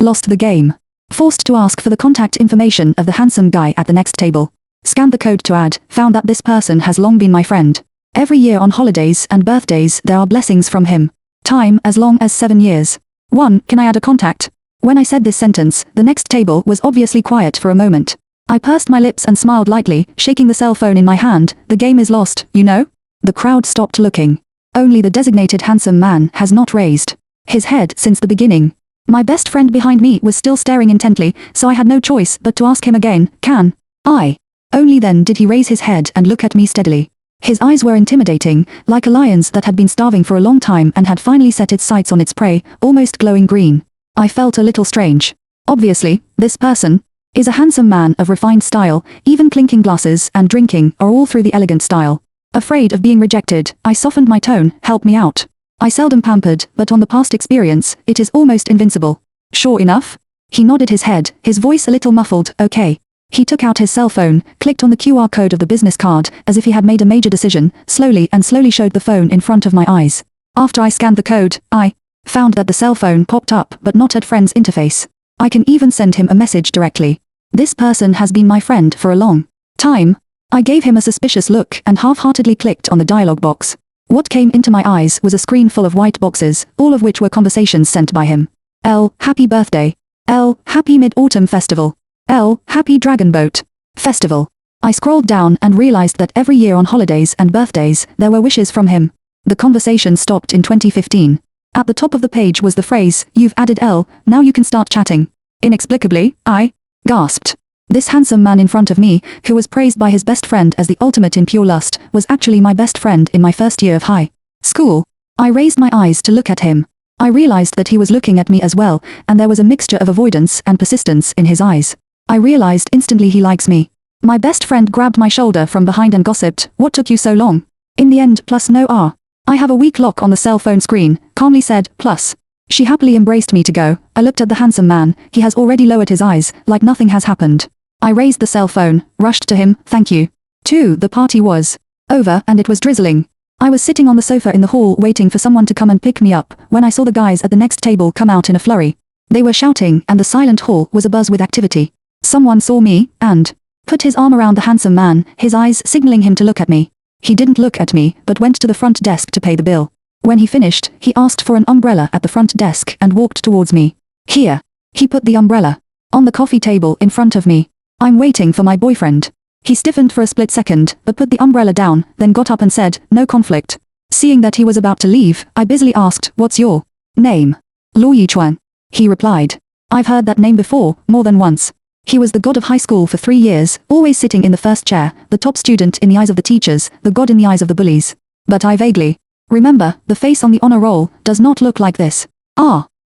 Lost the game. Forced to ask for the contact information of the handsome guy at the next table. Scanned the code to add, found that this person has long been my friend. Every year on holidays and birthdays there are blessings from him. Time as long as 7 years. 1. Can I add a contact? When I said this sentence, the next table was obviously quiet for a moment. I pursed my lips and smiled lightly, shaking the cell phone in my hand. The game is lost, you know? The crowd stopped looking. Only the designated handsome man has not raised his head since the beginning. My best friend behind me was still staring intently, so I had no choice but to ask him again, can I? Only then did he raise his head and look at me steadily. His eyes were intimidating, like a lion's that had been starving for a long time and had finally set its sights on its prey, almost glowing green. I felt a little strange. Obviously, this person is a handsome man of refined style, even clinking glasses and drinking are all through the elegant style. Afraid of being rejected, I softened my tone, help me out. I seldom pampered, but on the past experience, it is almost invincible. Sure enough? He nodded his head, his voice a little muffled, okay. He took out his cell phone, clicked on the QR code of the business card, as if he had made a major decision, slowly showed the phone in front of my eyes. After I scanned the code, I found that the cell phone popped up but not at friend's interface. I can even send him a message directly. This person has been my friend for a long time. I gave him a suspicious look and half-heartedly clicked on the dialog box. What came into my eyes was a screen full of white boxes, all of which were conversations sent by him. L. Happy birthday. L. Happy Mid-Autumn Festival. L. Happy Dragon Boat Festival. I scrolled down and realized that every year on holidays and birthdays, there were wishes from him. The conversation stopped in 2015. At the top of the page was the phrase, "You've added L, now you can start chatting." Inexplicably, I gasped. This handsome man in front of me, who was praised by his best friend as the ultimate in pure lust, was actually my best friend in my first year of high school. I raised my eyes to look at him. I realized that he was looking at me as well, and there was a mixture of avoidance and persistence in his eyes. I realized instantly he likes me. My best friend grabbed my shoulder from behind and gossiped, "What took you so long?" In the end, plus no R. I have a weak lock on the cell phone screen, calmly said, plus. She happily embraced me to go. I looked at the handsome man, he has already lowered his eyes, like nothing has happened. I raised the cell phone, rushed to him, thank you. 2. The party was over and it was drizzling. I was sitting on the sofa in the hall waiting for someone to come and pick me up, when I saw the guys at the next table come out in a flurry. They were shouting and the silent hall was abuzz with activity. Someone saw me, and put his arm around the handsome man, his eyes signaling him to look at me. He didn't look at me, but went to the front desk to pay the bill. When he finished, he asked for an umbrella at the front desk and walked towards me. Here. He put the umbrella on the coffee table in front of me. I'm waiting for my boyfriend. He stiffened for a split second, but put the umbrella down, then got up and said, no conflict. Seeing that he was about to leave, I busily asked, what's your name? Luo Yichuan. He replied. I've heard that name before, more than once. He was the god of high school for 3 years, always sitting in the first chair, the top student in the eyes of the teachers, the god in the eyes of the bullies. But I vaguely remember, the face on the honor roll does not look like this.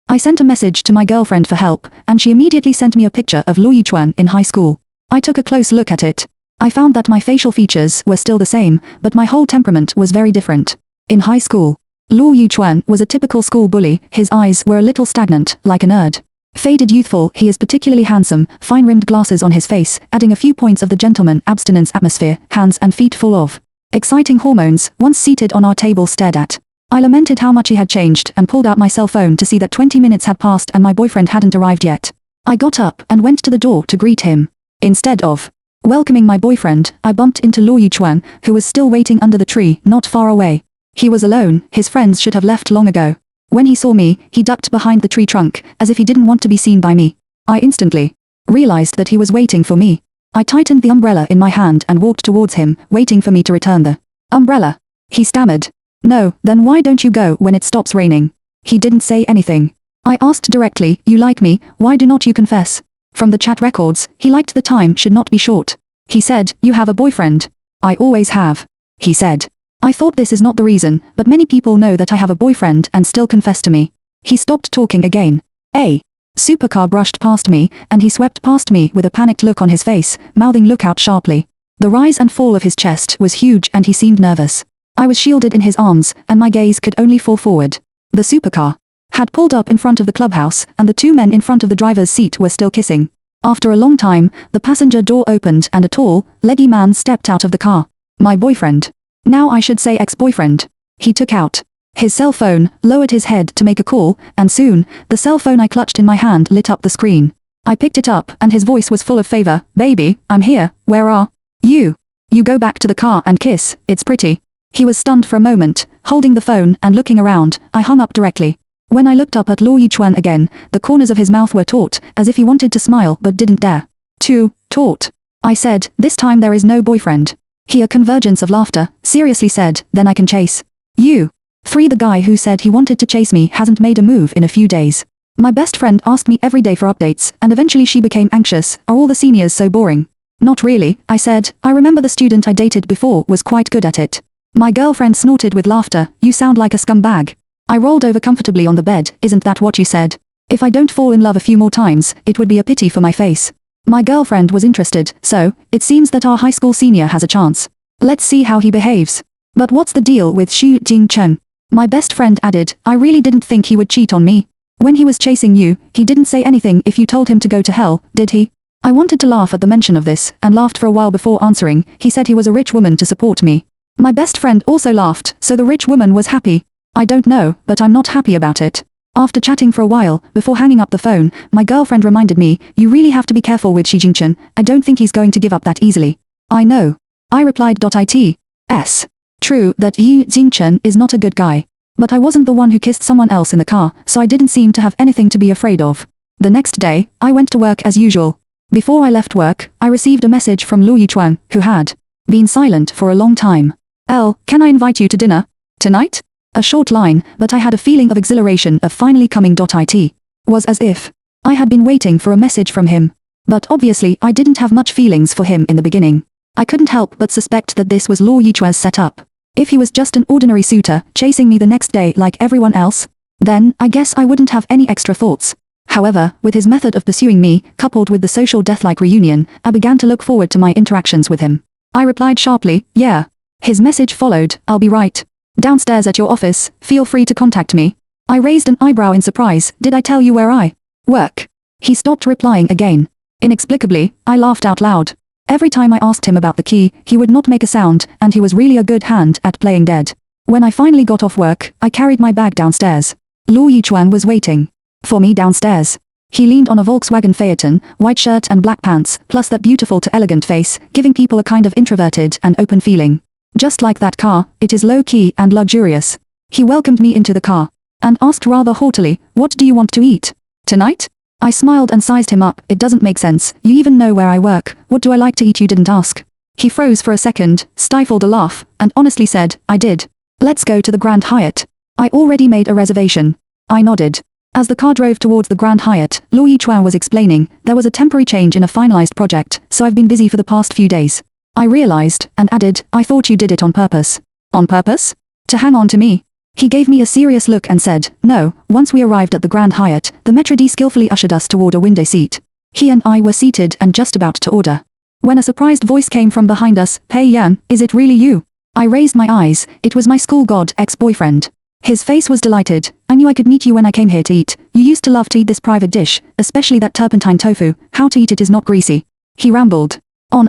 I sent a message to my girlfriend for help, and she immediately sent me a picture of Luo Yichuan in high school. I took a close look at it. I found that my facial features were still the same, but my whole temperament was very different. In high school, Luo Yichuan was a typical school bully, his eyes were a little stagnant, like a nerd. Faded youthful, he is particularly handsome, fine-rimmed glasses on his face, adding a few points of the gentleman abstinence atmosphere, hands and feet full of exciting hormones, once seated on our table stared at. I lamented how much he had changed and pulled out my cell phone to see that 20 minutes had passed and my boyfriend hadn't arrived yet. I got up and went to the door to greet him. Instead of welcoming my boyfriend, I bumped into Luo Yichuan, who was still waiting under the tree, not far away. He was alone, his friends should have left long ago. When he saw me, he ducked behind the tree trunk, as if he didn't want to be seen by me. I instantly realized that he was waiting for me. I tightened the umbrella in my hand and walked towards him, waiting for me to return the umbrella. He stammered. No, then why don't you go when it stops raining? He didn't say anything. I asked directly, you like me, why do not you confess? From the chat records, he liked the time should not be short. He said, you have a boyfriend. I always have. He said. I thought this is not the reason, but many people know that I have a boyfriend and still confess to me. He stopped talking again. A supercar brushed past me, and he swept past me with a panicked look on his face, mouthing look out sharply. The rise and fall of his chest was huge and he seemed nervous. I was shielded in his arms, and my gaze could only fall forward. The supercar had pulled up in front of the clubhouse, and the 2 men in front of the driver's seat were still kissing. After a long time, the passenger door opened and a tall, leggy man stepped out of the car. My boyfriend. Now I should say ex-boyfriend. He took out his cell phone, lowered his head to make a call, and soon, the cell phone I clutched in my hand lit up the screen. I picked it up, and his voice was full of favor. Baby, I'm here, where are you? You go back to the car and kiss, it's pretty. He was stunned for a moment, holding the phone and looking around. I hung up directly. When I looked up at Luo Yichuan again, the corners of his mouth were taut, as if he wanted to smile but didn't dare. Taut. I said, this time there is no boyfriend. He a convergence of laughter, seriously said, then I can chase you. 3. The guy who said he wanted to chase me hasn't made a move in a few days. My best friend asked me every day for updates, and eventually she became anxious. Are all the seniors so boring? Not really, I said. I remember the student I dated before was quite good at it. My girlfriend snorted with laughter. You sound like a scumbag. I rolled over comfortably on the bed. Isn't that what you said? If I don't fall in love a few more times, it would be a pity for my face. My girlfriend was interested, so, it seems that our high school senior has a chance. Let's see how he behaves. But what's the deal with Xu Jingchen? My best friend added, I really didn't think he would cheat on me. When he was chasing you, he didn't say anything if you told him to go to hell, did he? I wanted to laugh at the mention of this, and laughed for a while before answering. He said he was a rich woman to support me. My best friend also laughed, so the rich woman was happy. I don't know, but I'm not happy about it. After chatting for a while, before hanging up the phone, my girlfriend reminded me, you really have to be careful with Xi Jingchen. I don't think he's going to give up that easily. I know. I replied. It's true that Xi Jingchen is not a good guy. But I wasn't the one who kissed someone else in the car, so I didn't seem to have anything to be afraid of. The next day, I went to work as usual. Before I left work, I received a message from Luo Yichuan, who had been silent for a long time. Can I invite you to dinner? Tonight? A short line, but I had a feeling of exhilaration of finally coming. It was as if I had been waiting for a message from him. But obviously I didn't have much feelings for him in the beginning. I couldn't help but suspect that this was Luo Yichuan's setup. If he was just an ordinary suitor, chasing me the next day like everyone else, then I guess I wouldn't have any extra thoughts. However, with his method of pursuing me, coupled with the social death-like reunion, I began to look forward to my interactions with him. I replied sharply, yeah. His message followed, I'll be right downstairs at your office, feel free to contact me. I raised an eyebrow in surprise. Did I tell you where I work? He stopped replying again. Inexplicably, I laughed out loud. Every time I asked him about the key, he would not make a sound, and he was really a good hand at playing dead. When I finally got off work, I carried my bag downstairs. Luo Yichuan was waiting for me downstairs. He leaned on a Volkswagen Phaeton, white shirt and black pants, plus that beautiful to elegant face, giving people a kind of introverted and open feeling. Just like that car, it is low-key and luxurious. He welcomed me into the car, and asked rather haughtily, what do you want to eat? Tonight? I smiled and sized him up. It doesn't make sense. You even know where I work. What do I like to eat? You didn't ask. He froze for a second, stifled a laugh, and honestly said, I did. Let's go to the Grand Hyatt. I already made a reservation. I nodded. As the car drove towards the Grand Hyatt, Luo Yichuan was explaining, there was a temporary change in a finalized project, so I've been busy for the past few days. I realized, and added, I thought you did it on purpose. On purpose? To hang on to me? He gave me a serious look and said, no. Once we arrived at the Grand Hyatt, the maître d' skillfully ushered us toward a window seat. He and I were seated and just about to order, when a surprised voice came from behind us. Pei Yan, is it really you? I raised my eyes. It was my school god ex-boyfriend. His face was delighted. I knew I could meet you when I came here to eat. You used to love to eat this private dish, especially that turpentine tofu. How to eat it is not greasy. He rambled on,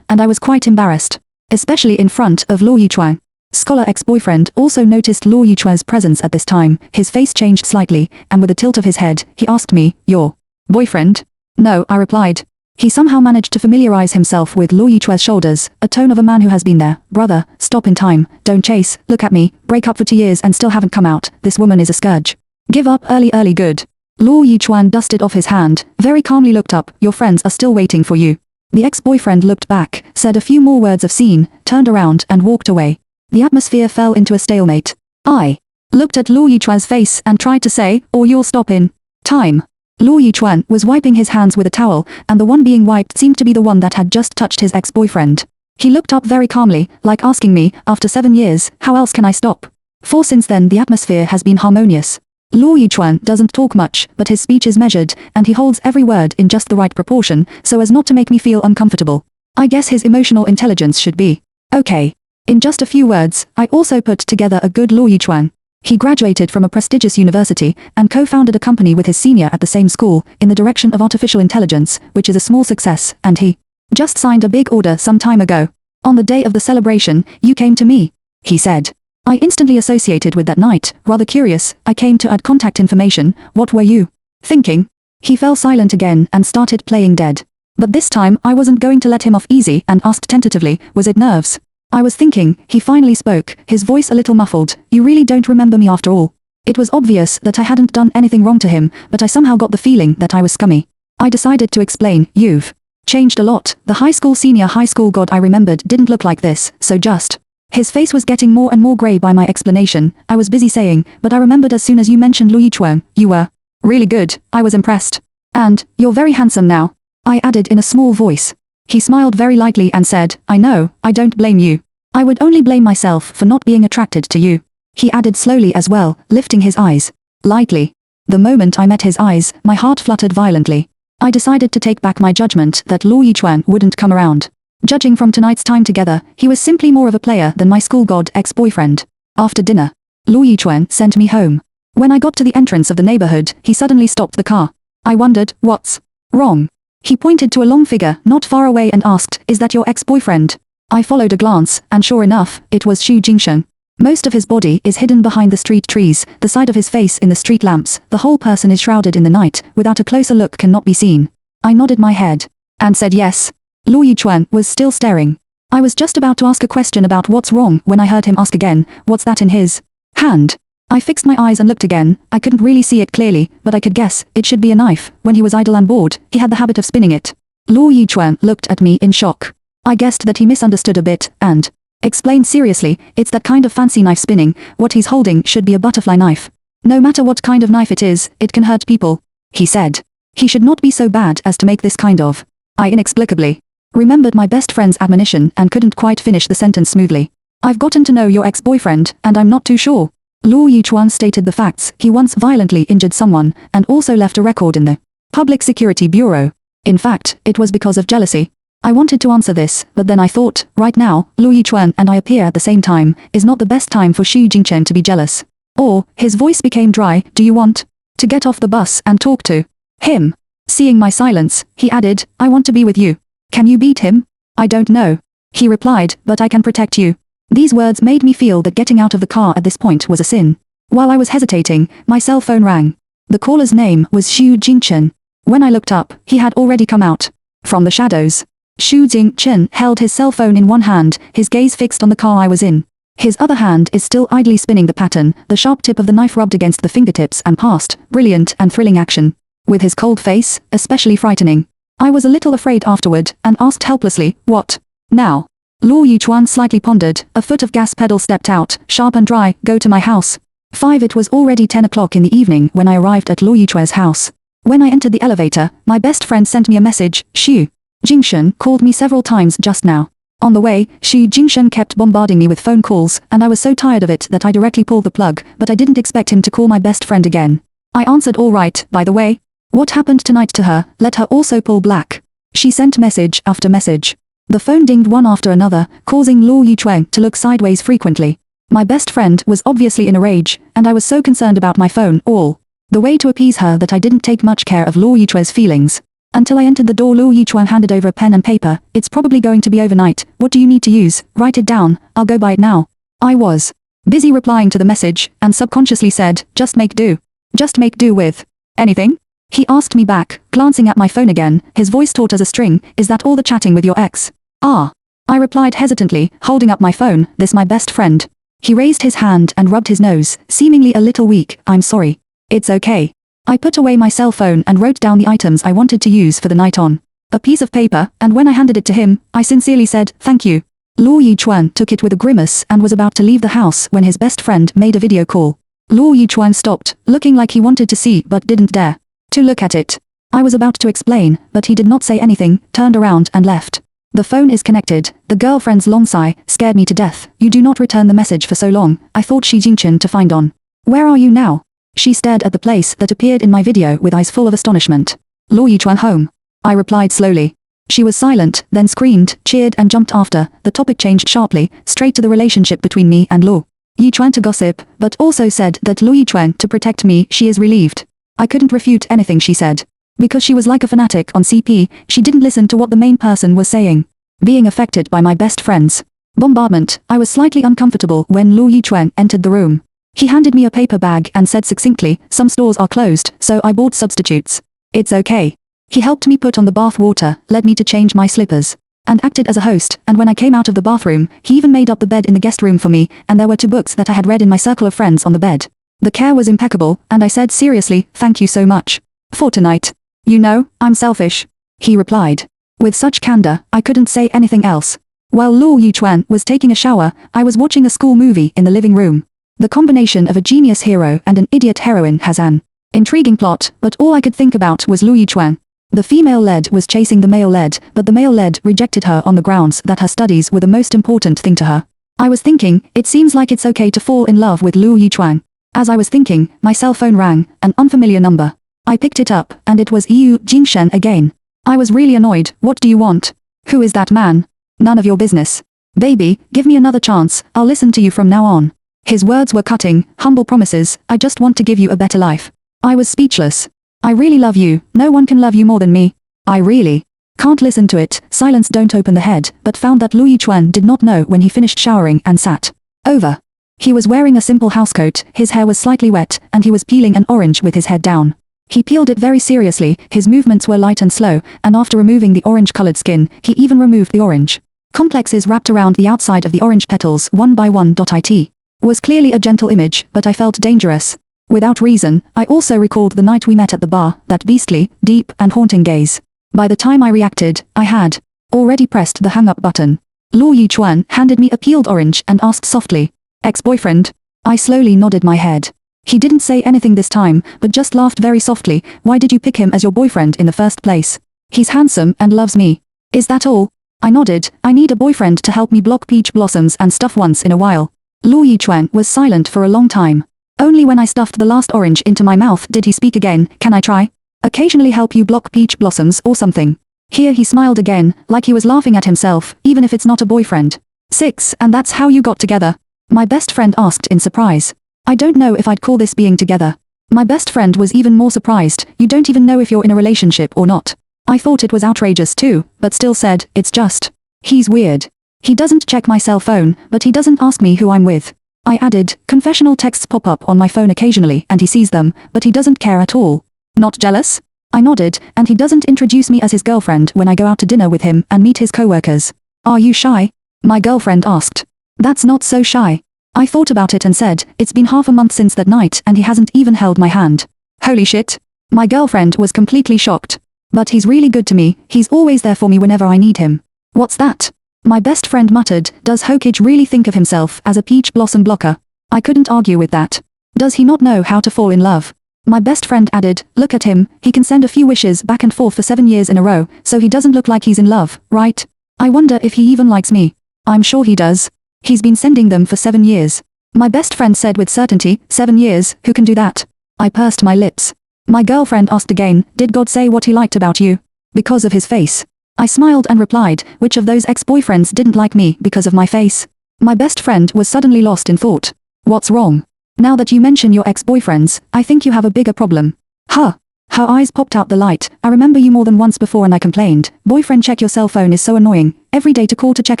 and I was quite embarrassed, especially in front of Luo Yichuan. Scholar ex-boyfriend also noticed Luo Yichuan's presence at this time. His face changed slightly, and with a tilt of his head, he asked me, your boyfriend? No, I replied. He somehow managed to familiarize himself with Luo Yichuan's shoulders, a tone of a man who has been there. Brother, stop in time, don't chase, look at me, break up for 2 years and still haven't come out, this woman is a scourge. Give up early good. Luo Yichuan dusted off his hand, very calmly looked up, your friends are still waiting for you. The ex-boyfriend looked back, said a few more words of scene, turned around and walked away. The atmosphere fell into a stalemate. I looked at Luo Yichuan's face and tried to say, or you'll stop in time. Luo Yichuan was wiping his hands with a towel, and the one being wiped seemed to be the one that had just touched his ex-boyfriend. He looked up very calmly, like asking me, after 7 years, how else can I stop? For since then the atmosphere has been harmonious. Luo Yichuan doesn't talk much, but his speech is measured, and he holds every word in just the right proportion, so as not to make me feel uncomfortable. I guess his emotional intelligence should be okay. In just a few words, I also put together a good Luo Yichuan. He graduated from a prestigious university, and co-founded a company with his senior at the same school, in the direction of artificial intelligence, which is a small success, and he just signed a big order some time ago. On the day of the celebration, you came to me, he said. I instantly associated with that night. Rather curious, I came to add contact information. What were you thinking? He fell silent again and started playing dead. But this time I wasn't going to let him off easy and asked tentatively, was it nerves? I was thinking. He finally spoke, his voice a little muffled. You really don't remember me after all. It was obvious that I hadn't done anything wrong to him, but I somehow got the feeling that I was scummy. I decided to explain. You've changed a lot. The senior high school god I remembered didn't look like this, so just. His face was getting more and more grey by my explanation. I was busy saying, but I remembered as soon as you mentioned Lu Yichuan, you were really good. I was impressed. And, you're very handsome now, I added in a small voice. He smiled very lightly and said, I know, I don't blame you. I would only blame myself for not being attracted to you. He added slowly as well, lifting his eyes lightly. The moment I met his eyes, my heart fluttered violently. I decided to take back my judgment that Lu Yichuan wouldn't come around. Judging from tonight's time together, he was simply more of a player than my school god ex-boyfriend. After dinner, Lu Yichuan sent me home. When I got to the entrance of the neighborhood, he suddenly stopped the car. I wondered, what's wrong? He pointed to a long figure not far away and asked, is that your ex-boyfriend? I followed a glance, and sure enough, it was Xu Jingsheng. Most of his body is hidden behind the street trees, the side of his face in the street lamps, the whole person is shrouded in the night, without a closer look cannot be seen. I nodded my head and said yes. Lu Yichuan was still staring. I was just about to ask a question about what's wrong when I heard him ask again, what's that in his hand? I fixed my eyes and looked again. I couldn't really see it clearly, but I could guess, it should be a knife. When he was idle and bored, he had the habit of spinning it. Lu Yichuan looked at me in shock. I guessed that he misunderstood a bit, and explained seriously, it's that kind of fancy knife spinning. What he's holding should be a butterfly knife. No matter what kind of knife it is, it can hurt people, he said. He should not be so bad as to make this kind of. I inexplicably remembered my best friend's admonition and couldn't quite finish the sentence smoothly. I've gotten to know your ex-boyfriend, and I'm not too sure. Lu Yichuan stated the facts. He once violently injured someone, and also left a record in the Public Security Bureau. In fact, it was because of jealousy. I wanted to answer this, but then I thought, right now, Lu Yichuan and I appear at the same time, is not the best time for Xu Jingsheng to be jealous. Or, his voice became dry, do you want to get off the bus and talk to him? Seeing my silence, he added, I want to be with you. Can you beat him? I don't know. He replied, but I can protect you. These words made me feel that getting out of the car at this point was a sin. While I was hesitating, my cell phone rang. The caller's name was Xu Jingsheng. When I looked up, he had already come out from the shadows. Xu Jingsheng held his cell phone in one hand, his gaze fixed on the car I was in. His other hand is still idly spinning the pattern, the sharp tip of the knife rubbed against the fingertips and passed, brilliant and thrilling action. With his cold face, especially frightening. I was a little afraid afterward, and asked helplessly, what now? Lu Yichuan slightly pondered, a foot of gas pedal stepped out, sharp and dry, go to my house. 5 It was already 10 o'clock in the evening when I arrived at Lu Yichuan's house. When I entered the elevator, my best friend sent me a message, Xu Jingsheng called me several times just now. On the way, Xu Jingsheng kept bombarding me with phone calls, and I was so tired of it that I directly pulled the plug, but I didn't expect him to call my best friend again. I answered all right, by the way. What happened tonight to her, let her also pull black. She sent message after message. The phone dinged one after another, causing Lu Yichuan to look sideways frequently. My best friend was obviously in a rage, and I was so concerned about my phone all the way to appease her that I didn't take much care of Lu Yichuan's feelings. Until I entered the door, Lu Yichuan handed over a pen and paper. It's probably going to be overnight. What do you need to use? Write it down. I'll go buy it now. I was busy replying to the message, and subconsciously said, just make do. Just make do with anything? He asked me back, glancing at my phone again, his voice taut as a string, is that all the chatting with your ex? Ah. I replied hesitantly, holding up my phone, this my best friend. He raised his hand and rubbed his nose, seemingly a little weak, I'm sorry. It's okay. I put away my cell phone and wrote down the items I wanted to use for the night on a piece of paper, and when I handed it to him, I sincerely said, thank you. Lu Yichuan took it with a grimace and was about to leave the house when his best friend made a video call. Lu Yichuan stopped, looking like he wanted to see but didn't dare to look at it. I was about to explain, but he did not say anything, turned around and left. The phone is connected. The girlfriend's long sigh scared me to death. You do not return the message for so long. I thought Xi Jingchen to find on. Where are you now? She stared at the place that appeared in my video with eyes full of astonishment. Lu Yichuan home. I replied slowly. She was silent, then screamed, cheered and jumped after. The topic changed sharply, straight to the relationship between me and Lu Yichuan to gossip, but also said that Lu Yichuan to protect me. She is relieved. I couldn't refute anything she said. Because she was like a fanatic on CP, she didn't listen to what the main person was saying. Being affected by my best friend's Bombardment. I was slightly uncomfortable when Luo Yichuan entered the room. He handed me a paper bag and said succinctly, "Some stores are closed, so I bought substitutes. It's okay." He helped me put on the bath water, led me to change my slippers, and acted as a host, and when I came out of the bathroom, he even made up the bed in the guest room for me, and there were 2 books that I had read in my circle of friends on the bed. The care was impeccable, and I said seriously, "Thank you so much. For tonight. You know, I'm selfish," he replied. With such candor, I couldn't say anything else. While Luo Yichuan was taking a shower, I was watching a school movie in the living room. The combination of a genius hero and an idiot heroine has an intriguing plot, but all I could think about was Luo Yichuan. The female lead was chasing the male lead, but the male lead rejected her on the grounds that her studies were the most important thing to her. I was thinking, it seems like it's okay to fall in love with Luo Yichuan. As I was thinking, my cell phone rang, an unfamiliar number. I picked it up, and it was Yu Jingshen again. I was really annoyed. "What do you want? Who is that man?" "None of your business. Baby, give me another chance, I'll listen to you from now on." His words were cutting, humble promises, "I just want to give you a better life." I was speechless. "I really love you, no one can love you more than me. I really can't listen to it." Silence don't open the head, but found that Luo Yichuan did not know when he finished showering and sat over. He was wearing a simple housecoat, his hair was slightly wet, and he was peeling an orange with his head down. He peeled it very seriously, his movements were light and slow, and after removing the orange-colored skin, he even removed the orange complexes wrapped around the outside of the orange petals one by one. It was clearly a gentle image, but I felt dangerous. Without reason, I also recalled the night we met at the bar, that beastly, deep and haunting gaze. By the time I reacted, I had already pressed the hang-up button. Luo Yichuan handed me a peeled orange and asked softly, "Ex-boyfriend?" I slowly nodded my head. He didn't say anything this time, but just laughed very softly. "Why did you pick him as your boyfriend in the first place? He's handsome and loves me. Is that all?" I nodded. "I need a boyfriend to help me block peach blossoms and stuff once in a while." Luo Yichuan was silent for a long time. Only when I stuffed the last orange into my mouth did he speak again. "Can I try? Occasionally help you block peach blossoms or something." Here he smiled again, like he was laughing at himself, "Even if it's not a boyfriend." 6. "And that's how you got together?" my best friend asked in surprise. I don't know if I'd call this being together. My best friend was even more surprised. "You don't even know if you're in a relationship or not." I thought it was outrageous too, but still said, "It's just. He's weird. He doesn't check my cell phone, but he doesn't ask me who I'm with." I added, "Confessional texts pop up on my phone occasionally and he sees them, but he doesn't care at all." "Not jealous?" I nodded, "And he doesn't introduce me as his girlfriend when I go out to dinner with him and meet his coworkers." "Are you shy?" my girlfriend asked. "That's not so shy." I thought about it and said, "It's been half a month since that night and he hasn't even held my hand." "Holy shit." My girlfriend was completely shocked. "But he's really good to me, he's always there for me whenever I need him." "What's that?" my best friend muttered. "Does Hokage really think of himself as a peach blossom blocker?" I couldn't argue with that. "Does he not know how to fall in love?" my best friend added, "Look at him, he can send a few wishes back and forth for 7 years in a row, so he doesn't look like he's in love, right? I wonder if he even likes me." "I'm sure he does. He's been sending them for 7 years. My best friend said with certainty. 7 years, who can do that? I pursed my lips. My girlfriend asked again, "Did God say what he liked about you?" "Because of his face." I smiled and replied, "Which of those ex-boyfriends didn't like me because of my face?" My best friend was suddenly lost in thought. "What's wrong?" "Now that you mention your ex-boyfriends, I think you have a bigger problem." "Huh?" Her eyes popped out the light. "I remember you more than once before and I complained. Boyfriend, check your cell phone is so annoying. Every day to call to check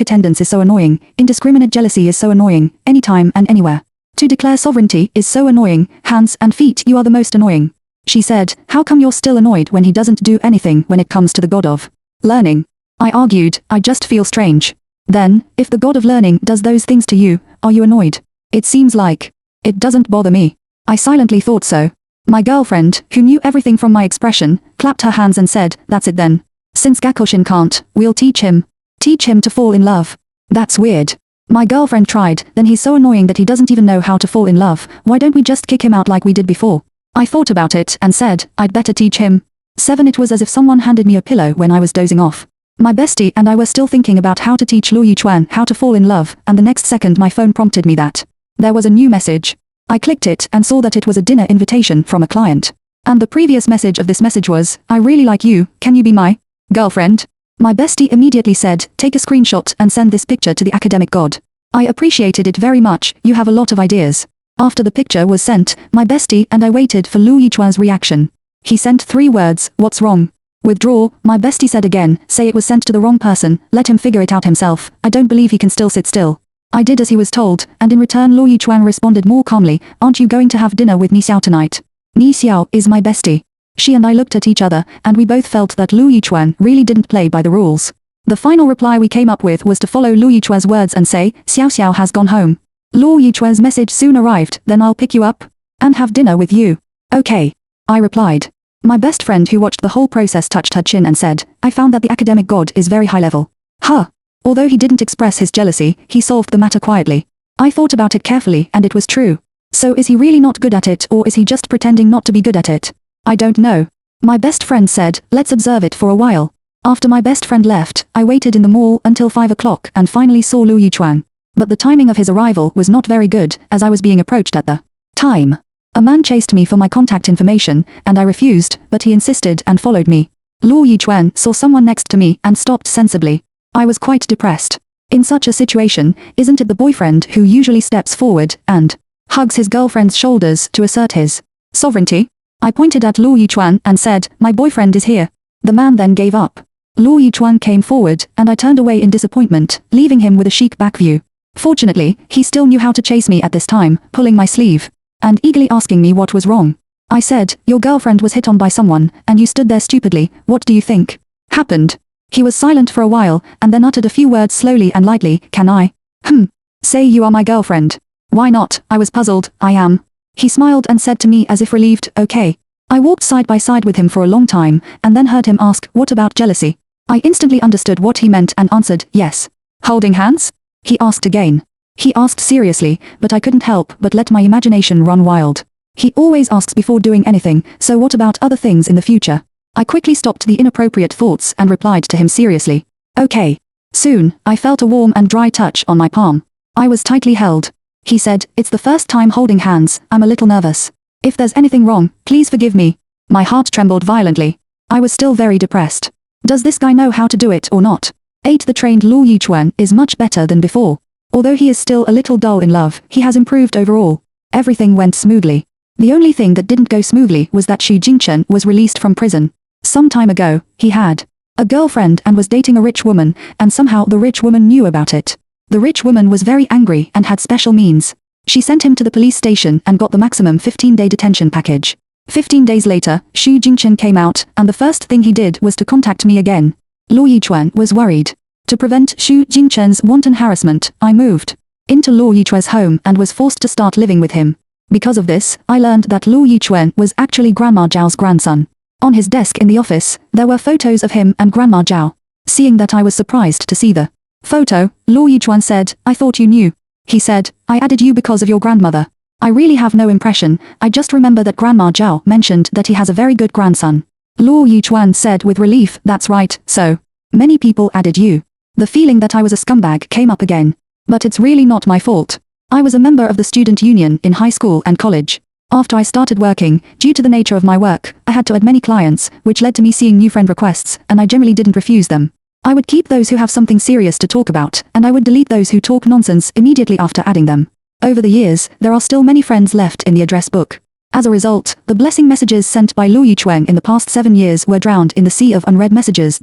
attendance is so annoying. Indiscriminate jealousy is so annoying. Anytime and anywhere. To declare sovereignty is so annoying. Hands and feet, you are the most annoying." She said, "How come you're still annoyed when he doesn't do anything when it comes to the god of learning?" I argued, "I just feel strange." "Then, if the god of learning does those things to you, are you annoyed?" "It seems like it doesn't bother me." I silently thought so. My girlfriend, who knew everything from my expression, clapped her hands and said, "That's it then. Since Gakoshin can't, we'll teach him. Teach him to fall in love." "That's weird." My girlfriend tried, "Then he's so annoying that he doesn't even know how to fall in love. Why don't we just kick him out like we did before?" I thought about it and said, "I'd better teach him." 7. It was as if someone handed me a pillow when I was dozing off. My bestie and I were still thinking about how to teach Luo Yichuan how to fall in love, and the next second my phone prompted me that there was a new message. I clicked it and saw that it was a dinner invitation from a client. And the previous message of this message was, "I really like you, can you be my girlfriend?" My bestie immediately said, "Take a screenshot and send this picture to the academic god." I appreciated it very much, you have a lot of ideas. After the picture was sent, my bestie and I waited for Luo Yichuan's reaction. He sent 3 words, "What's wrong?" Withdraw, my bestie said again, say it was sent to the wrong person, let him figure it out himself, I don't believe he can still sit still. I did as he was told, and in return Luo Yichuan responded more calmly, aren't you going to have dinner with Ni Xiao tonight? Ni Xiao is my bestie. She and I looked at each other, and we both felt that Luo Yichuan really didn't play by the rules. The final reply we came up with was to follow Luo Yichuan's words and say, Xiao Xiao has gone home. Luo Yichuan's message soon arrived, then I'll pick you up and have dinner with you. Okay. I replied. My best friend who watched the whole process touched her chin and said, I found that the academic god is very high level. Huh. Although he didn't express his jealousy, he solved the matter quietly. I thought about it carefully and it was true. So is he really not good at it or is he just pretending not to be good at it? I don't know. My best friend said, let's observe it for a while. After my best friend left, I waited in the mall until 5 o'clock and finally saw Luo Yichuan. But the timing of his arrival was not very good as I was being approached at the time. A man chased me for my contact information and I refused, but he insisted and followed me. Luo Yichuan saw someone next to me and stopped sensibly. I was quite depressed. In such a situation, isn't it the boyfriend who usually steps forward and hugs his girlfriend's shoulders to assert his sovereignty? I pointed at Luo Yichuan and said, my boyfriend is here. The man then gave up. Luo Yichuan came forward and I turned away in disappointment, leaving him with a chic back view. Fortunately, he still knew how to chase me at this time, pulling my sleeve and eagerly asking me what was wrong. I said, your girlfriend was hit on by someone, and you stood there stupidly, what do you think happened? He was silent for a while, and then uttered a few words slowly and lightly, can I? Say you are my girlfriend. Why not? I was puzzled, I am. He smiled and said to me as if relieved, okay. I walked side by side with him for a long time, and then heard him ask, what about jealousy? I instantly understood what he meant and answered, yes. Holding hands? He asked again. He asked seriously, but I couldn't help but let my imagination run wild. He always asks before doing anything, so what about other things in the future? I quickly stopped the inappropriate thoughts and replied to him seriously. Okay. Soon, I felt a warm and dry touch on my palm. I was tightly held. He said, it's the first time holding hands, I'm a little nervous. If there's anything wrong, please forgive me. My heart trembled violently. I was still very depressed. Does this guy know how to do it or not? 8. The trained Luo Yichuan is much better than before. Although he is still a little dull in love, he has improved overall. Everything went smoothly. The only thing that didn't go smoothly was that Xu Jingchen was released from prison. Some time ago, he had a girlfriend and was dating a rich woman, and somehow the rich woman knew about it. The rich woman was very angry and had special means. She sent him to the police station and got the maximum 15-day detention package. 15 days later, Xu Jingchen came out, and the first thing he did was to contact me again. Luo Yichuan was worried. To prevent Xu Jingchen's wanton harassment, I moved into Luo Yichuan's home and was forced to start living with him. Because of this, I learned that Luo Yichuan was actually Grandma Zhao's grandson. On his desk in the office, there were photos of him and Grandma Zhao. Seeing that, I was surprised to see the photo. Luo Yichuan said, I thought you knew. He said, I added you because of your grandmother. I really have no impression, I just remember that Grandma Zhao mentioned that he has a very good grandson. Luo Yichuan said with relief, that's right, so many people added you. The feeling that I was a scumbag came up again. But it's really not my fault. I was a member of the student union in high school and college. After I started working, due to the nature of my work, I had to add many clients, which led to me seeing new friend requests, and I generally didn't refuse them. I would keep those who have something serious to talk about, and I would delete those who talk nonsense immediately after adding them. Over the years, there are still many friends left in the address book. As a result, the blessing messages sent by Luo Yichuan in the past 7 years were drowned in the sea of unread messages.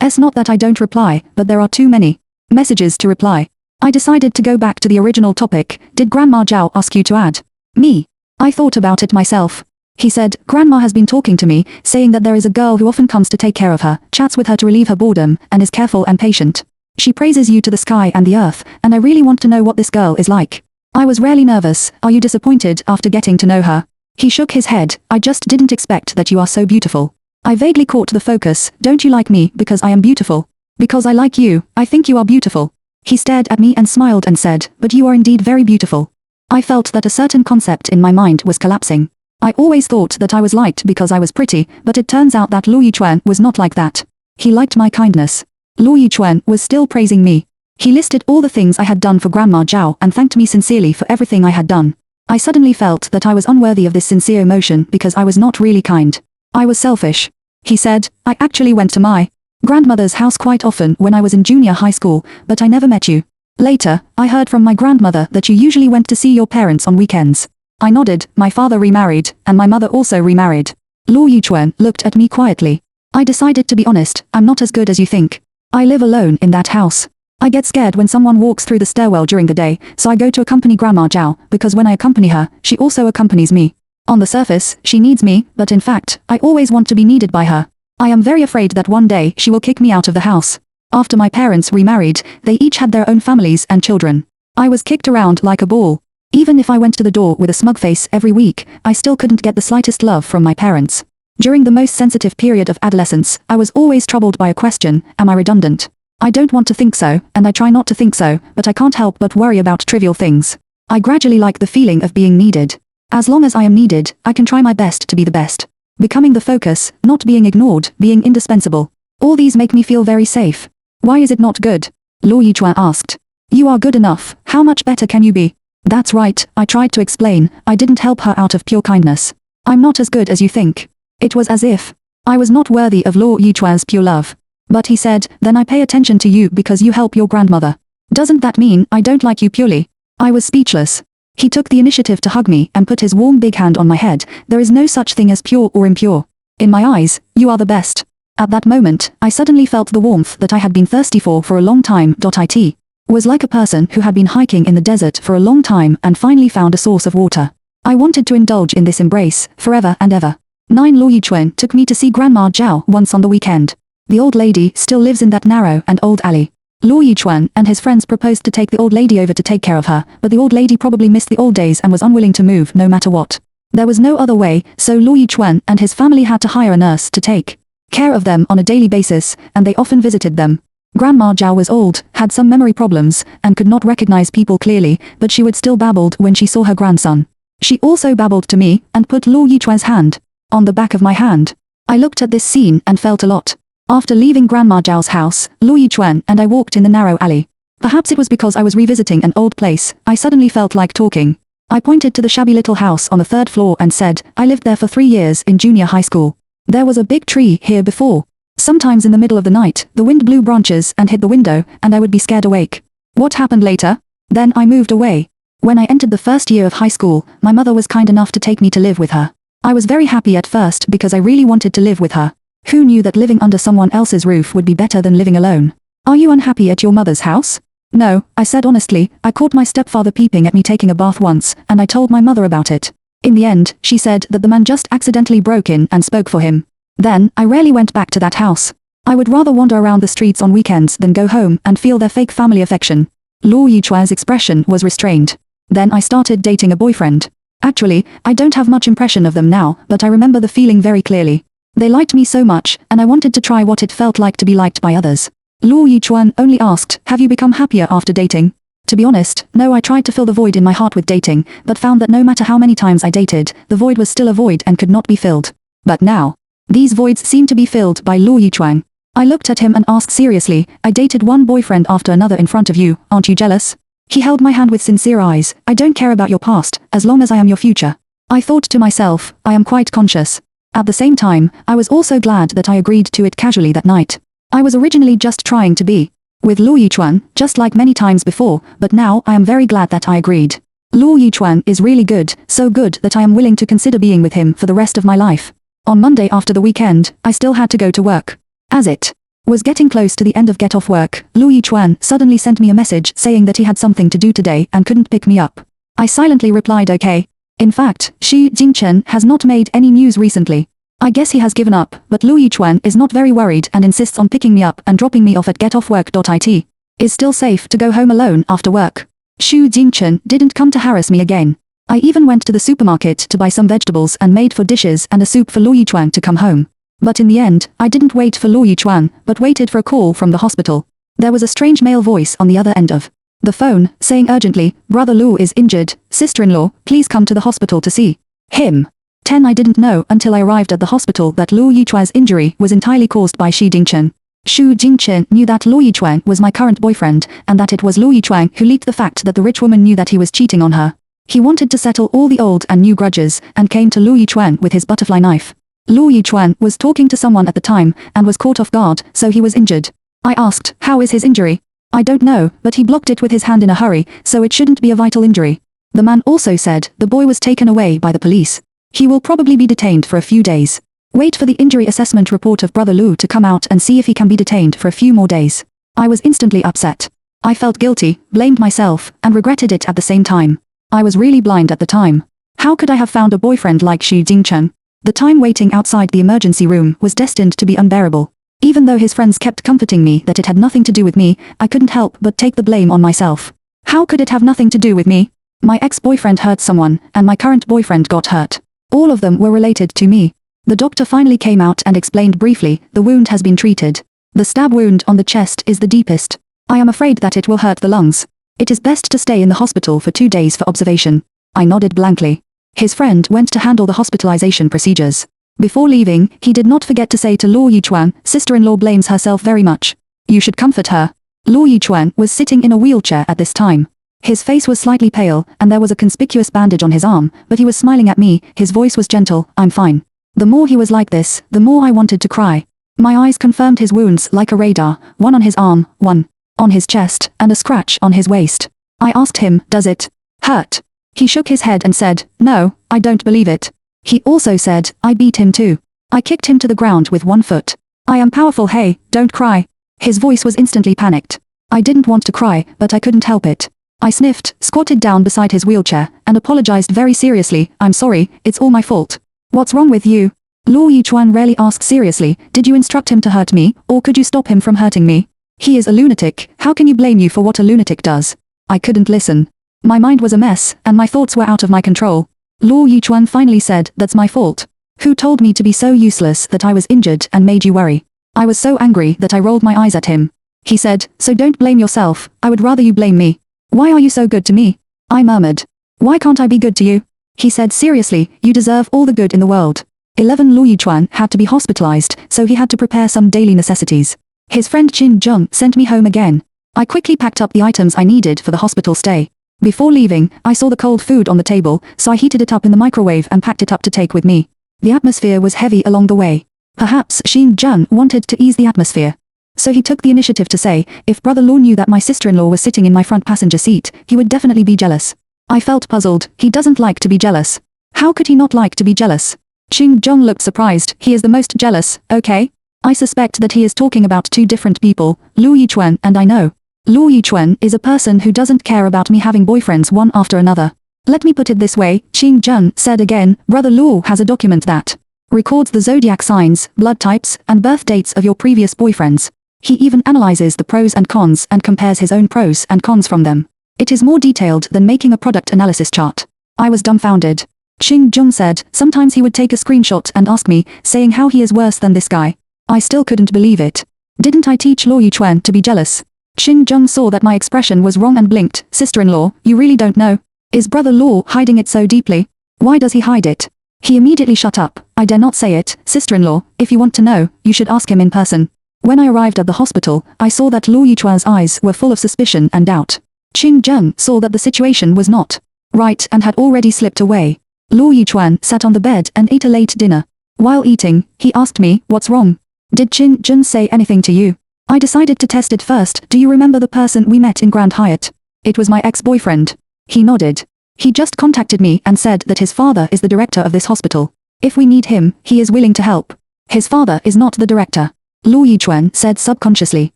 It's not that I don't reply, but there are too many messages to reply. I decided to go back to the original topic. Did Grandma Zhao ask you to add me? I thought about it myself. He said, Grandma has been talking to me, saying that there is a girl who often comes to take care of her, chats with her to relieve her boredom, and is careful and patient. She praises you to the sky and the earth, and I really want to know what this girl is like. I was rarely nervous. Are you disappointed after getting to know her? He shook his head. I just didn't expect that you are so beautiful. I vaguely caught the focus. Don't you like me because I am beautiful? Because I like you, I think you are beautiful. He stared at me and smiled and said, but you are indeed very beautiful. I felt that a certain concept in my mind was collapsing. I always thought that I was liked because I was pretty, but it turns out that Luo Yichuan was not like that. He liked my kindness. Luo Yichuan was still praising me. He listed all the things I had done for Grandma Zhao and thanked me sincerely for everything I had done. I suddenly felt that I was unworthy of this sincere emotion because I was not really kind. I was selfish. He said, I actually went to my grandmother's house quite often when I was in junior high school, but I never met you. Later, I heard from my grandmother that you usually went to see your parents on weekends. I nodded. My father remarried, and my mother also remarried. Luo Yichuan looked at me quietly. I decided to be honest, I'm not as good as you think. I live alone in that house. I get scared when someone walks through the stairwell during the day, so I go to accompany Grandma Zhao, because when I accompany her, she also accompanies me. On the surface, she needs me, but in fact, I always want to be needed by her. I am very afraid that one day she will kick me out of the house. After my parents remarried, they each had their own families and children. I was kicked around like a ball. Even if I went to the door with a smug face every week, I still couldn't get the slightest love from my parents. During the most sensitive period of adolescence, I was always troubled by a question, am I redundant? I don't want to think so, and I try not to think so, but I can't help but worry about trivial things. I gradually like the feeling of being needed. As long as I am needed, I can try my best to be the best. Becoming the focus, not being ignored, being indispensable. All these make me feel very safe. Why is it not good? Luo Yichuan asked. You are good enough, how much better can you be? That's right, I tried to explain, I didn't help her out of pure kindness. I'm not as good as you think. It was as if I was not worthy of Luo Yichuan's pure love. But he said, then I pay attention to you because you help your grandmother. Doesn't that mean I don't like you purely? I was speechless. He took the initiative to hug me and put his warm big hand on my head. There is no such thing as pure or impure. In my eyes, you are the best. At that moment, I suddenly felt the warmth that I had been thirsty for a long time. It was like a person who had been hiking in the desert for a long time and finally found a source of water. I wanted to indulge in this embrace, forever and ever. 9 Luo Yichuan took me to see Grandma Zhao once on the weekend. The old lady still lives in that narrow and old alley. Luo Yichuan and his friends proposed to take the old lady over to take care of her, but the old lady probably missed the old days and was unwilling to move no matter what. There was no other way, so Luo Yichuan and his family had to hire a nurse to take care of them on a daily basis, and they often visited them. Grandma Zhao was old, had some memory problems, and could not recognize people clearly, but she would still babbled when she saw her grandson. She also babbled to me, and put Luo Yichuan's hand on the back of my hand. I looked at this scene and felt a lot. After leaving Grandma Zhao's house, Luo Yichuan and I walked in the narrow alley. Perhaps it was because I was revisiting an old place, I suddenly felt like talking. I pointed to the shabby little house on the 3rd floor and said, I lived there for 3 years in junior high school. There was a big tree here before. Sometimes in the middle of the night, the wind blew branches and hit the window, and I would be scared awake. What happened later? Then I moved away. When I entered the 1st year of high school, my mother was kind enough to take me to live with her. I was very happy at first because I really wanted to live with her. Who knew that living under someone else's roof would be better than living alone? Are you unhappy at your mother's house? No, I said honestly. I caught my stepfather peeping at me taking a bath once, and I told my mother about it. In the end, she said that the man just accidentally broke in and spoke for him. Then, I rarely went back to that house. I would rather wander around the streets on weekends than go home and feel their fake family affection. Luo Yichuan's expression was restrained. Then I started dating a boyfriend. Actually, I don't have much impression of them now, but I remember the feeling very clearly. They liked me so much, and I wanted to try what it felt like to be liked by others. Luo Yichuan only asked, have you become happier after dating? To be honest, no, I tried to fill the void in my heart with dating, but found that no matter how many times I dated, the void was still a void and could not be filled. But now, these voids seem to be filled by Luo Yichuan. I looked at him and asked seriously, I dated one boyfriend after another in front of you, aren't you jealous? He held my hand with sincere eyes, I don't care about your past, as long as I am your future. I thought to myself, I am quite conscious. At the same time, I was also glad that I agreed to it casually that night. I was originally just trying to be with Luo Yichuan, just like many times before, but now I am very glad that I agreed. Luo Yichuan is really good, so good that I am willing to consider being with him for the rest of my life. On Monday after the weekend, I still had to go to work. As it was getting close to the end of get off work, Luo Yichuan suddenly sent me a message saying that he had something to do today and couldn't pick me up. I silently replied okay. In fact, Xu Jingchen has not made any news recently. I guess he has given up, but Luo Yichuan is not very worried and insists on picking me up and dropping me off at getoffwork.it. Is still safe to go home alone after work. Xu Jingchen didn't come to harass me again. I even went to the supermarket to buy some vegetables and made for dishes and a soup for Luo Yichuan to come home. But in the end, I didn't wait for Luo Yichuan, but waited for a call from the hospital. There was a strange male voice on the other end of the phone, saying urgently, Brother Luo is injured, sister-in-law, please come to the hospital to see him. 10 I didn't know until I arrived at the hospital that Luo Yichuan's injury was entirely caused by Xu Jingchen. Xu Jingchen knew that Luo Yichuan was my current boyfriend, and that it was Luo Yichuan who leaked the fact that the rich woman knew that he was cheating on her. He wanted to settle all the old and new grudges, and came to Luo Yichuan with his butterfly knife. Luo Yichuan was talking to someone at the time, and was caught off guard, so he was injured. I asked, how is his injury? I don't know, but he blocked it with his hand in a hurry, so it shouldn't be a vital injury. The man also said the boy was taken away by the police. He will probably be detained for a few days. Wait for the injury assessment report of Brother Lu to come out and see if he can be detained for a few more days. I was instantly upset. I felt guilty, blamed myself, and regretted it at the same time. I was really blind at the time. How could I have found a boyfriend like Xu Jingchen? The time waiting outside the emergency room was destined to be unbearable. Even though his friends kept comforting me that it had nothing to do with me, I couldn't help but take the blame on myself. How could it have nothing to do with me? My ex-boyfriend hurt someone, and my current boyfriend got hurt. All of them were related to me. The doctor finally came out and explained briefly, the wound has been treated. The stab wound on the chest is the deepest. I am afraid that it will hurt the lungs. It is best to stay in the hospital for 2 days for observation. I nodded blankly. His friend went to handle the hospitalization procedures. Before leaving, he did not forget to say to Luo Yichuan, sister-in-law blames herself very much. You should comfort her. Luo Yichuan was sitting in a wheelchair at this time. His face was slightly pale, and there was a conspicuous bandage on his arm, but he was smiling at me, his voice was gentle, I'm fine. The more he was like this, the more I wanted to cry. My eyes confirmed his wounds like a radar, one on his arm, one on his chest, and a scratch on his waist. I asked him, does it hurt? He shook his head and said, no, I don't believe it. He also said, I beat him too. I kicked him to the ground with 1 foot. I am powerful, hey, don't cry. His voice was instantly panicked. I didn't want to cry, but I couldn't help it. I sniffed, squatted down beside his wheelchair, and apologized very seriously, I'm sorry, it's all my fault. What's wrong with you? Luo Yichuan rarely asked seriously, did you instruct him to hurt me, or could you stop him from hurting me? He is a lunatic, how can you blame you for what a lunatic does? I couldn't listen. My mind was a mess, and my thoughts were out of my control. Luo Yichuan finally said, that's my fault. Who told me to be so useless that I was injured and made you worry? I was so angry that I rolled my eyes at him. He said, so don't blame yourself, I would rather you blame me. Why are you so good to me? I murmured. Why can't I be good to you? He said seriously, you deserve all the good in the world. 11 Luo Yichuan had to be hospitalized, so he had to prepare some daily necessities. His friend Qin Zheng sent me home again. I quickly packed up the items I needed for the hospital stay. Before leaving, I saw the cold food on the table, so I heated it up in the microwave and packed it up to take with me. The atmosphere was heavy along the way. Perhaps Qin Zheng wanted to ease the atmosphere. So he took the initiative to say, if Brother Luo knew that my sister-in-law was sitting in my front passenger seat, he would definitely be jealous. I felt puzzled, he doesn't like to be jealous. How could he not like to be jealous? Qin Zheng looked surprised, he is the most jealous, okay? I suspect that he is talking about 2 different people, Luo Yichuan and I know. Luo Yichuan is a person who doesn't care about me having boyfriends one after another. Let me put it this way, Qin Zheng said again, Brother Luo has a document that records the zodiac signs, blood types, and birth dates of your previous boyfriends. He even analyzes the pros and cons and compares his own pros and cons from them. It is more detailed than making a product analysis chart. I was dumbfounded. Qin Zheng said, sometimes he would take a screenshot and ask me, saying how he is worse than this guy. I still couldn't believe it. Didn't I teach Luo Yichuan to be jealous? Qin Zheng saw that my expression was wrong and blinked, sister-in-law, you really don't know. Is Brother Luo hiding it so deeply? Why does he hide it? He immediately shut up, I dare not say it, sister-in-law, if you want to know, you should ask him in person. When I arrived at the hospital, I saw that Luo Yichuan's eyes were full of suspicion and doubt. Qin Zheng saw that the situation was not right and had already slipped away. Luo Yichuan sat on the bed and ate a late dinner. While eating, he asked me, what's wrong? Did Qin Zheng say anything to you? I decided to test it first, do you remember the person we met in Grand Hyatt? It was my ex-boyfriend. He nodded. He just contacted me and said that his father is the director of this hospital. If we need him, he is willing to help. His father is not the director. Luo Yichuan said subconsciously.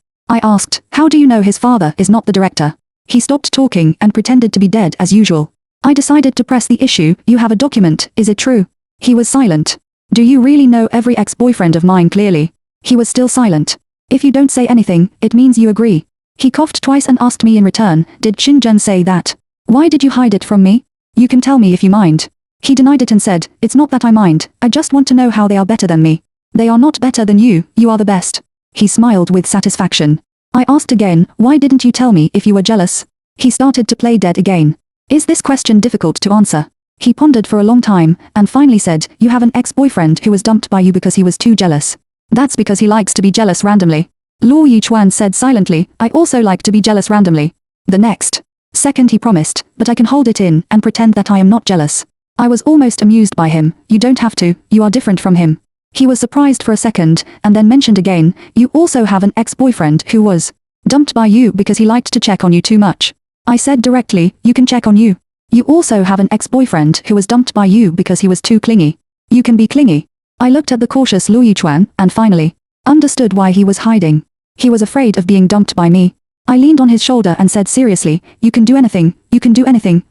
I asked, how do you know his father is not the director? He stopped talking and pretended to be dead as usual. I decided to press the issue, you have a document, is it true? He was silent. Do you really know every ex-boyfriend of mine clearly? He was still silent. If you don't say anything, it means you agree. He coughed twice and asked me in return, did Qin Zheng say that? Why did you hide it from me? You can tell me if you mind. He denied it and said, it's not that I mind, I just want to know how they are better than me. They are not better than you are the best. He smiled with satisfaction. I asked again, why didn't you tell me if you were jealous? He started to play dead again. Is this question difficult to answer? He pondered for a long time, and finally said, you have an ex-boyfriend who was dumped by you because he was too jealous. That's because he likes to be jealous randomly. Luo Yichuan said silently, I also like to be jealous randomly. The next second he promised, but I can hold it in and pretend that I am not jealous. I was almost amused by him, you don't have to, you are different from him. He was surprised for a second, and then mentioned again, you also have an ex-boyfriend who was dumped by you because he liked to check on you too much. I said directly, you can check on you. You also have an ex-boyfriend who was dumped by you because he was too clingy. You can be clingy. I looked at the cautious Luo Yichuan, and finally, understood why he was hiding. He was afraid of being dumped by me. I leaned on his shoulder and said seriously, you can do anything,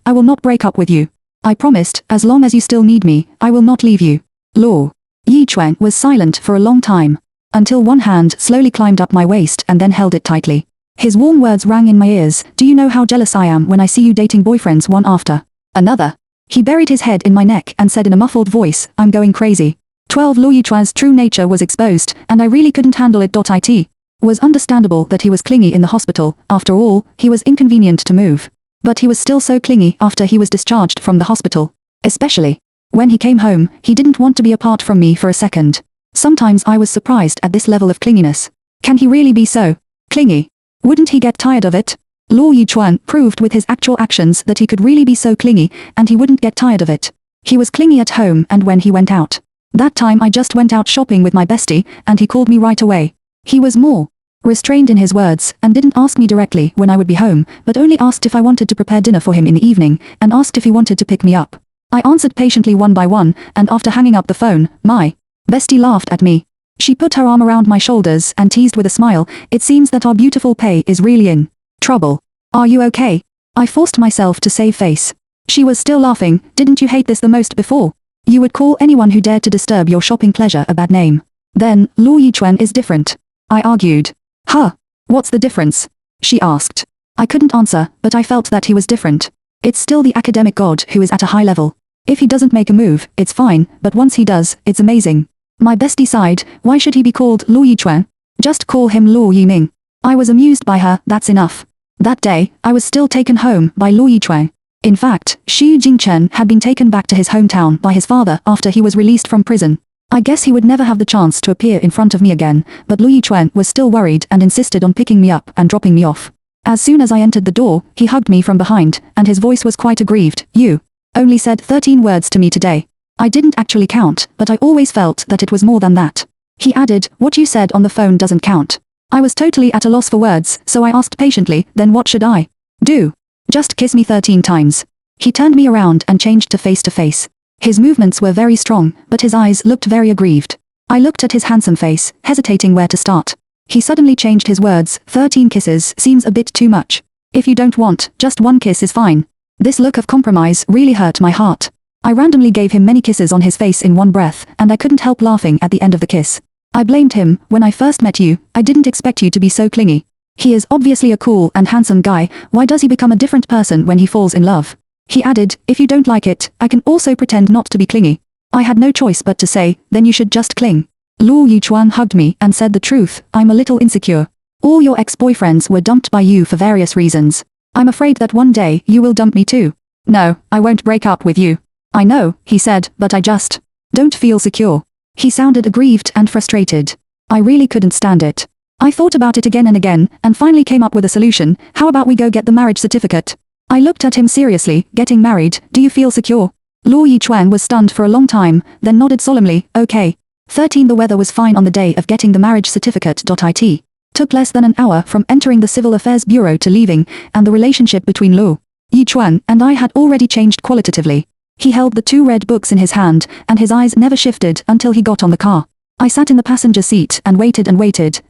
I will not break up with you. I promised, as long as you still need me, I will not leave you. Luo Yichuan was silent for a long time, until one hand slowly climbed up my waist and then held it tightly. His warm words rang in my ears, do you know how jealous I am when I see you dating boyfriends one after another? He buried his head in my neck and said in a muffled voice, I'm going crazy. 12 Luo Yichuan's true nature was exposed, and I really couldn't handle it. It was understandable that he was clingy in the hospital, after all, he was inconvenient to move. But he was still so clingy after he was discharged from the hospital. Especially when he came home, he didn't want to be apart from me for a second. Sometimes I was surprised at this level of clinginess. Can he really be so clingy? Wouldn't he get tired of it? Luo Yichuan proved with his actual actions that he could really be so clingy, and he wouldn't get tired of it. He was clingy at home and when he went out. That time I just went out shopping with my bestie, and he called me right away. He was more restrained in his words, and didn't ask me directly when I would be home, but only asked if I wanted to prepare dinner for him in the evening, and asked if he wanted to pick me up. I answered patiently one by one, and after hanging up the phone, my bestie laughed at me. She put her arm around my shoulders and teased with a smile, it seems that our beautiful Pei is really in trouble. Are you okay? I forced myself to save face. She was still laughing, didn't you hate this the most before? You would call anyone who dared to disturb your shopping pleasure a bad name. Then, Luo Yichuan is different. I argued. Huh? What's the difference? She asked. I couldn't answer, but I felt that he was different. It's still the academic god who is at a high level. If he doesn't make a move, it's fine, but once he does, it's amazing. My bestie sighed, why should he be called Luo Yichuan? Just call him Luo Yiming. I was amused by her, that's enough. That day, I was still taken home by Luo Yichuan. In fact, Xu Jingchen had been taken back to his hometown by his father after he was released from prison. I guess he would never have the chance to appear in front of me again, but Luo Yichuan was still worried and insisted on picking me up and dropping me off. As soon as I entered the door, he hugged me from behind, and his voice was quite aggrieved. You only said 13 words to me today. I didn't actually count, but I always felt that it was more than that. He added, what you said on the phone doesn't count. I was totally at a loss for words, so I asked patiently, then what should I do? Just kiss me 13 times. He turned me around and changed to face. His movements were very strong, but his eyes looked very aggrieved. I looked at his handsome face, hesitating where to start. He suddenly changed his words, 13 kisses seems a bit too much. If you don't want, just one kiss is fine. This look of compromise really hurt my heart. I randomly gave him many kisses on his face in one breath, and I couldn't help laughing at the end of the kiss. I blamed him, when I first met you, I didn't expect you to be so clingy. He is obviously a cool and handsome guy, why does he become a different person when he falls in love? He added, if you don't like it, I can also pretend not to be clingy. I had no choice but to say, then you should just cling. Luo Yichuan hugged me and said the truth, I'm a little insecure. All your ex-boyfriends were dumped by you for various reasons. I'm afraid that one day you will dump me too. No, I won't break up with you. I know, he said, but I just don't feel secure. He sounded aggrieved and frustrated. I really couldn't stand it. I thought about it again and finally came up with a solution, how about we go get the marriage certificate? I looked at him seriously, getting married, do you feel secure? Luo Yichuan was stunned for a long time, then nodded solemnly, okay. 13 The weather was fine on the day of getting the marriage certificate. It took less than an hour from entering the Civil Affairs Bureau to leaving, and the relationship between Luo Yichuan and I had already changed qualitatively. He held the 2 red books in his hand, and his eyes never shifted until he got on the car. I sat in the passenger seat and waited,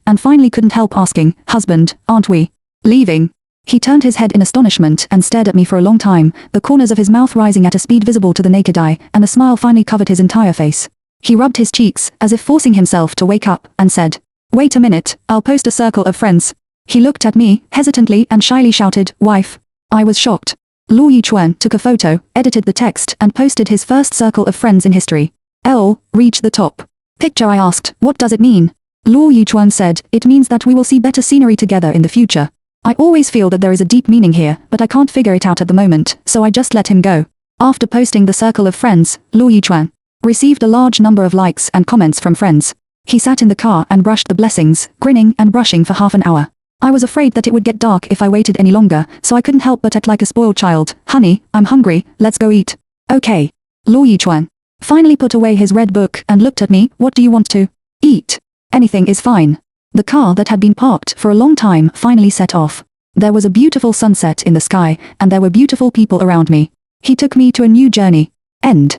and finally couldn't help asking, husband, aren't we leaving? He turned his head in astonishment and stared at me for a long time, the corners of his mouth rising at a speed visible to the naked eye, and a smile finally covered his entire face. He rubbed his cheeks, as if forcing himself to wake up, and said, wait a minute, I'll post a circle of friends. He looked at me, hesitantly and shyly shouted, wife. I was shocked. Luo Yichuan took a photo, edited the text and posted his first circle of friends in history. Reach the top. Picture. I asked, what does it mean? Luo Yichuan said, it means that we will see better scenery together in the future. I always feel that there is a deep meaning here, but I can't figure it out at the moment, so I just let him go. After posting the circle of friends, Luo Yichuan received a large number of likes and comments from friends. He sat in the car and brushed the blessings, grinning and brushing for half an hour. I was afraid that it would get dark if I waited any longer, so I couldn't help but act like a spoiled child. Honey, I'm hungry, let's go eat. Okay. Luo Yichuan finally put away his red book and looked at me, what do you want to eat? Anything is fine. The car that had been parked for a long time finally set off. There was a beautiful sunset in the sky, and there were beautiful people around me. He took me to a new journey. End.